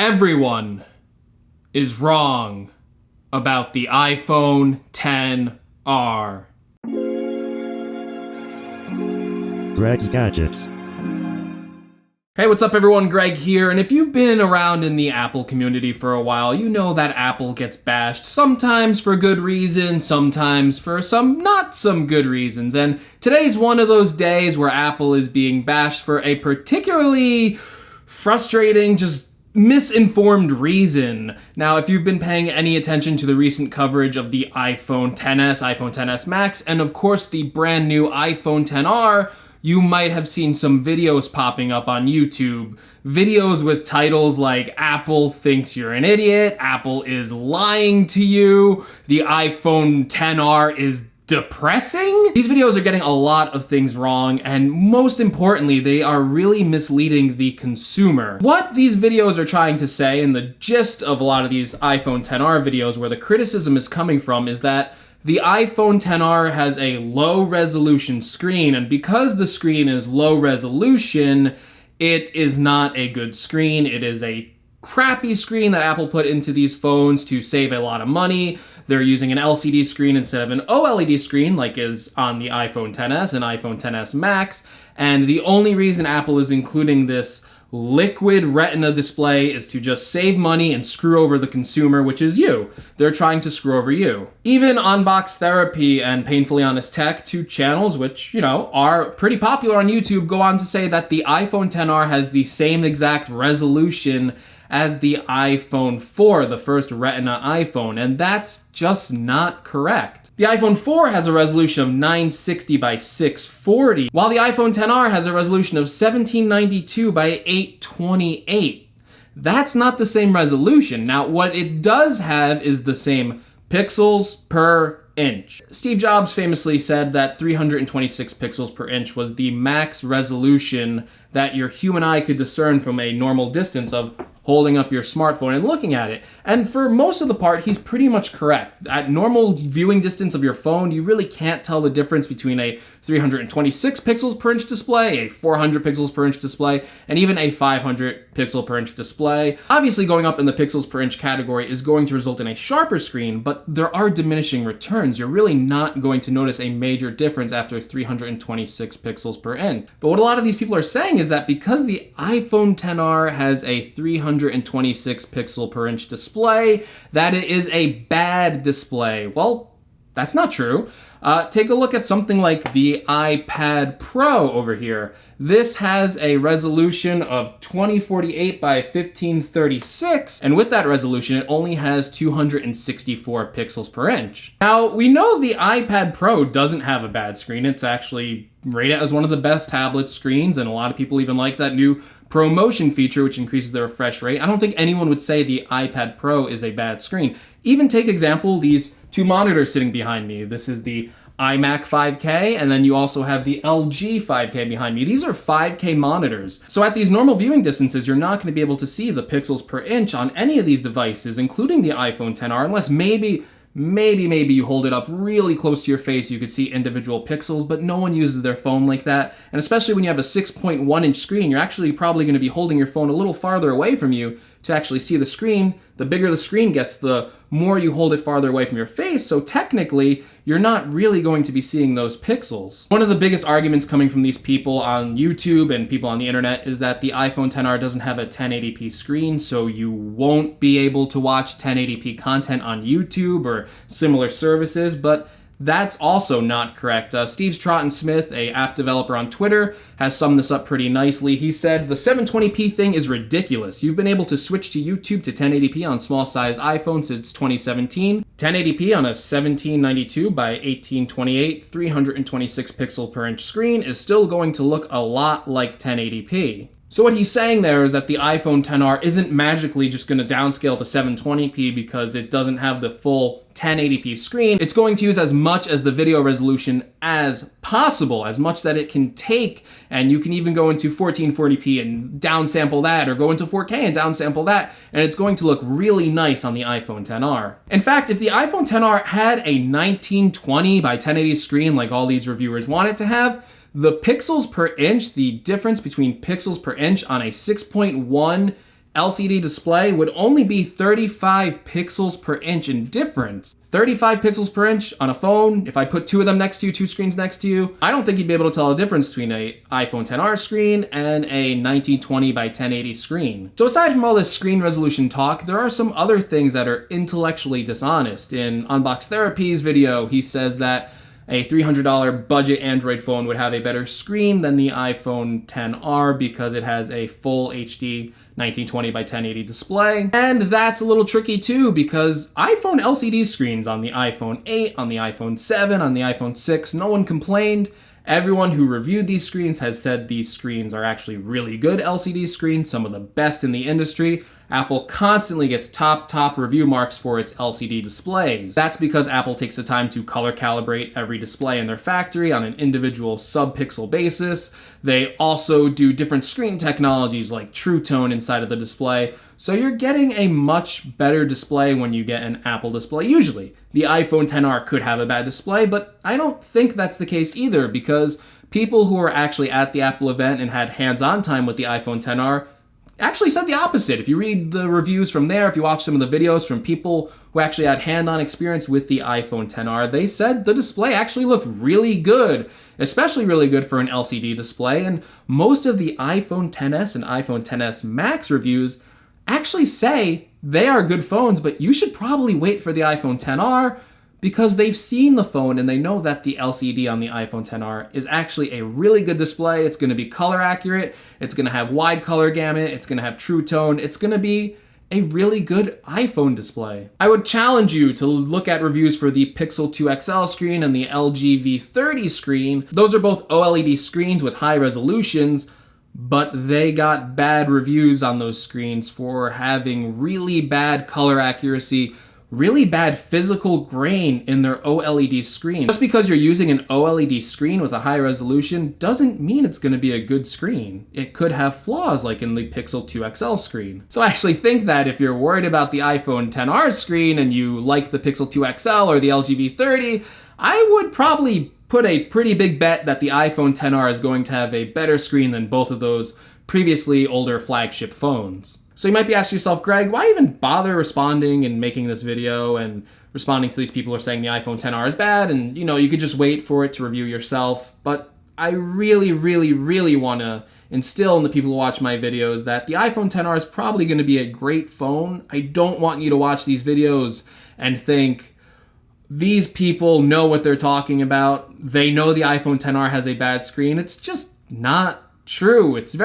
Everyone is wrong about the iPhone XR. Greg's Gadgets. Hey, what's up everyone, Greg here, and if you've been around in the Apple community for a while, you know that Apple gets bashed, sometimes for good reasons, sometimes for some not some good reasons, and today's one of those days where Apple is being bashed for a particularly frustrating, just misinformed reason. Now, if you've been paying any attention to the recent coverage of the iPhone XS, iPhone XS Max, and of course the brand new iPhone XR, you might have seen some videos popping up on YouTube. Videos with titles like Apple thinks you're an idiot, Apple is lying to you, the iPhone XR is depressing? These videos are getting a lot of things wrong, and most importantly, they are really misleading the consumer. What these videos are trying to say, and the gist of a lot of these iPhone XR videos where the criticism is coming from, is that the iPhone XR has a low resolution screen, and because the screen is low resolution, it is not a good screen. It is a crappy screen that Apple put into these phones to save a lot of money. They're using an LCD screen instead of an OLED screen like is on the iPhone XS and iPhone XS Max, and the only reason Apple is including this liquid retina display is to just save money and screw over the consumer, which is you. They're trying to screw over you. Even Unbox Therapy and Painfully Honest Tech, two channels which, are pretty popular on YouTube, go on to say that the iPhone XR has the same exact resolution as the iPhone 4, the first Retina iPhone, and that's just not correct. The iPhone 4 has a resolution of 960 by 640, while the iPhone XR has a resolution of 1792 by 828. That's not the same resolution. Now, what it does have is the same pixels per inch. Steve Jobs famously said that 326 pixels per inch was the max resolution that your human eye could discern from a normal distance of holding up your smartphone and looking at it. And for most of the part, he's pretty much correct. At normal viewing distance of your phone, you really can't tell the difference between a 326 pixels per inch display, a 400 pixels per inch display, and even a 500 pixel per inch display. Obviously, going up in the pixels per inch category is going to result in a sharper screen, but there are diminishing returns. You're really not going to notice a major difference after 326 pixels per inch. But what a lot of these people are saying is that because the iPhone XR has a 326 pixel per inch display, that it is a bad display. Well, that's not true. Take a look at something like the iPad Pro over here. This has a resolution of 2048 by 1536, and with that resolution, it only has 264 pixels per inch. Now, we know the iPad Pro doesn't have a bad screen. It's actually rated as one of the best tablet screens, and a lot of people even like that new ProMotion feature, which increases the refresh rate. I don't think anyone would say the iPad Pro is a bad screen. Even take example, these two monitors sitting behind me. This is the iMac 5K, and then you also have the LG 5K behind me. These are 5K monitors. So at these normal viewing distances, you're not going to be able to see the pixels per inch on any of these devices, including the iPhone XR, unless maybe you hold it up really close to your face, you could see individual pixels, but no one uses their phone like that. And especially when you have a 6.1 inch screen, you're actually probably going to be holding your phone a little farther away from you to actually see the screen. The bigger the screen gets, the more you hold it farther away from your face, so technically, you're not really going to be seeing those pixels. One of the biggest arguments coming from these people on YouTube and people on the internet is that the iPhone XR doesn't have a 1080p screen, so you won't be able to watch 1080p content on YouTube or similar services, but that's also not correct. Steve Troughton-Smith, a app developer on Twitter, has summed this up pretty nicely. He said, "The 720p thing is ridiculous. You've been able to switch to YouTube to 1080p on small-sized iPhones since 2017. 1080p on a 1792 by 1828, 326 pixel per inch screen is still going to look a lot like 1080p. So what he's saying there is that the iPhone XR isn't magically just going to downscale to 720p because it doesn't have the full 1080p screen. It's going to use as much as the video resolution as possible, as much that it can take, and you can even go into 1440p and downsample that, or go into 4K and downsample that, and it's going to look really nice on the iPhone XR. In fact, if the iPhone XR had a 1920 by 1080 screen like all these reviewers want it to have, the pixels per inch, the difference between pixels per inch on a 6.1 LCD display would only be 35 pixels per inch in difference. 35 pixels per inch on a phone, if I put two of them next to you, two screens next to you, I don't think you'd be able to tell a difference between an iPhone XR screen and a 1920 by 1080 screen. So aside from all this screen resolution talk, there are some other things that are intellectually dishonest. In Unbox Therapy's video, he says that a $300 budget Android phone would have a better screen than the iPhone XR because it has a full HD 1920 by 1080 display. And that's a little tricky too, because iPhone LCD screens on the iPhone 8, on the iPhone 7, on the iPhone 6, no one complained. Everyone who reviewed these screens has said these screens are actually really good LCD screens, some of the best in the industry. Apple constantly gets top review marks for its LCD displays. That's because Apple takes the time to color calibrate every display in their factory on an individual sub-pixel basis. They also do different screen technologies like True Tone inside of the display, so you're getting a much better display when you get an Apple display usually. The iPhone XR could have a bad display, but I don't think that's the case either, because people who were actually at the Apple event and had hands-on time with the iPhone XR actually said the opposite. If you read the reviews from there, if you watch some of the videos from people who actually had hand-on experience with the iPhone XR, they said the display actually looked really good, especially really good for an LCD display. And most of the iPhone XS and iPhone XS Max reviews actually say they are good phones, but you should probably wait for the iPhone XR because they've seen the phone and they know that the LCD on the iPhone XR is actually a really good display. It's going to be color accurate, it's going to have wide color gamut, it's going to have True Tone, it's going to be a really good iPhone display. I would challenge you to look at reviews for the Pixel 2 XL screen and the LG V30 screen. Those are both OLED screens with high resolutions, but they got bad reviews on those screens for having really bad color accuracy, really bad physical grain in their OLED screen. Just because you're using an OLED screen with a high resolution doesn't mean it's going to be a good screen. It could have flaws like in the Pixel 2 XL screen. So I actually think that if you're worried about the iPhone XR screen and you like the Pixel 2 XL or the LG V30, I would probably put a pretty big bet that the iPhone XR is going to have a better screen than both of those previously older flagship phones. So you might be asking yourself, Greg, why even bother responding and making this video and responding to these people who are saying the iPhone XR is bad and, you could just wait for it to review yourself. But I really want to instill in the people who watch my videos that the iPhone XR is probably going to be a great phone. I don't want you to watch these videos and think, these people know what they're talking about. They know the iPhone XR has a bad screen. It's just not true. It's a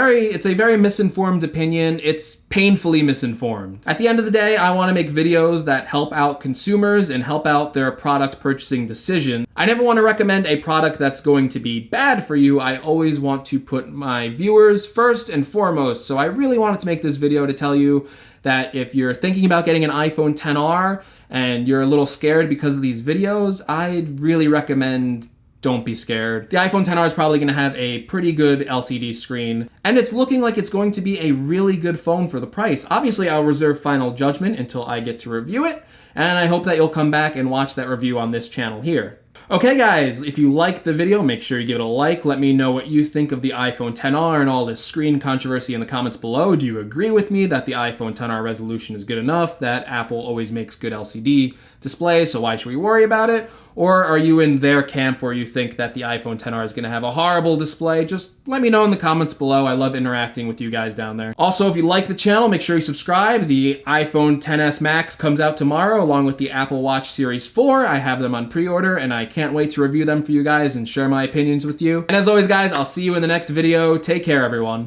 very misinformed opinion. It's painfully misinformed. At the end of the day, I want to make videos that help out consumers and help out their product purchasing decision. I never want to recommend a product that's going to be bad for you. I always want to put my viewers first and foremost. So I really wanted to make this video to tell you that if you're thinking about getting an iPhone XR and you're a little scared because of these videos, I'd really recommend don't be scared. The iPhone XR is probably going to have a pretty good LCD screen, and it's looking like it's going to be a really good phone for the price. Obviously, I'll reserve final judgment until I get to review it, and I hope that you'll come back and watch that review on this channel here. Okay guys, if you liked the video, make sure you give it a like. Let me know what you think of the iPhone XR and all this screen controversy in the comments below. Do you agree with me that the iPhone XR resolution is good enough, that Apple always makes good LCD displays, so why should we worry about it? Or are you in their camp where you think that the iPhone XR is going to have a horrible display? Just let me know in the comments below. I love interacting with you guys down there. Also, if you like the channel, make sure you subscribe. The iPhone XS Max comes out tomorrow along with the Apple Watch Series 4. I have them on pre-order and I can't wait to review them for you guys and share my opinions with you. And as always guys, I'll see you in the next video. Take care everyone.